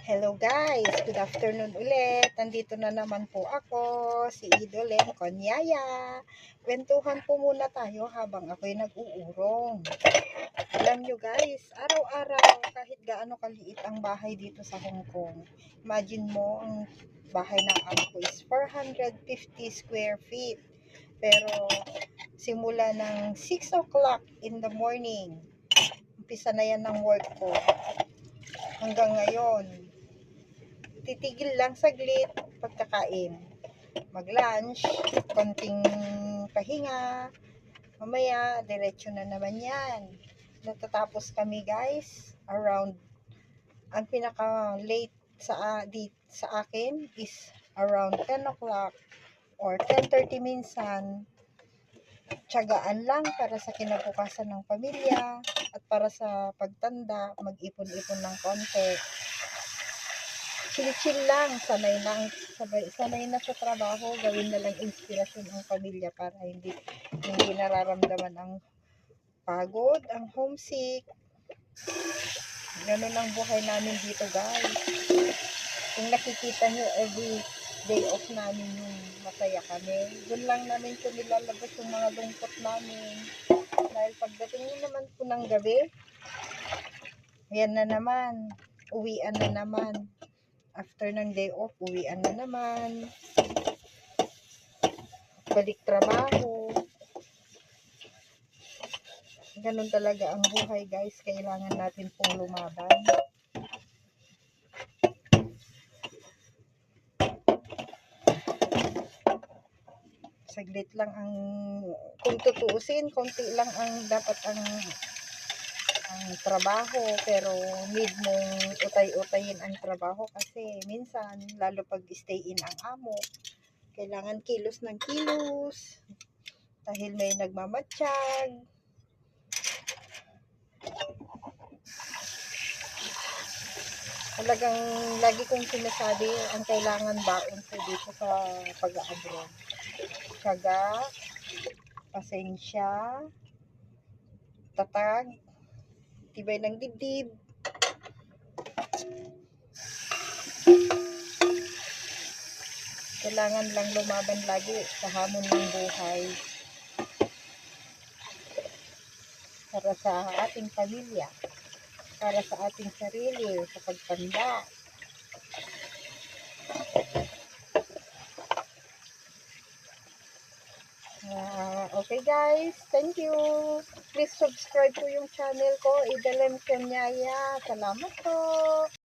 Hello guys, good afternoon ulit. Nandito na naman po ako, si Idolem Konyaya. Kwentuhan po muna tayo habang ako'y nag-uurong. Alam nyo guys, araw-araw kahit gaano kaliit ang bahay dito sa Hong Kong. Imagine mo, ang bahay ng amo ko is 450 square feet. Pero simula ng 6 o'clock in the morning, umpisa na yan ng work ko. Hanggang ngayon, titigil lang saglit pagkakain, mag-lunch, konting pahinga, mamaya diretso na naman yan. Natatapos kami guys around, ang pinaka late sa akin is around 10 o'clock or 10:30 minsan. Tiyagaan lang para sa kinabukasan ng pamilya at para sa pagtanda, mag-ipon-ipon ng konti. Chill lang, sanay na sa trabaho, gawin na lang inspirasyon ang pamilya para hindi nararamdaman ang pagod, ang homesick. Ganun ang buhay namin dito guys. Kung nakikita nyo every day off namin yung masaya kami, dun lang namin ito nilalabas yung mga lungkot namin. Dahil pagdating nyo naman po ng gabi, yan na naman, uwian na naman. After ng day off, uwian na naman. Balik trabaho. Ganun talaga ang buhay guys. Kailangan natin pong lumaban. Saglit lang ang, kung tutuusin, konti lang ang dapat ang trabaho, pero need mong utay-utayin ang trabaho kasi minsan, lalo pag stay in ang amo, kailangan kilos ng kilos dahil may nagmamatsyag. Talagang lagi kong sinasabi, ang kailangan baon ko dito sa pag-abroad. Tiyaga, pasensya, tatag, tibay ng dibdib. Kailangan lang lumaban lagi sa hamon ng buhay para sa ating pamilya, para sa ating sarili, sa pagtanda. Okay guys, thank you. Please subscribe po yung channel ko, Idolem Konyaya. Salamat po.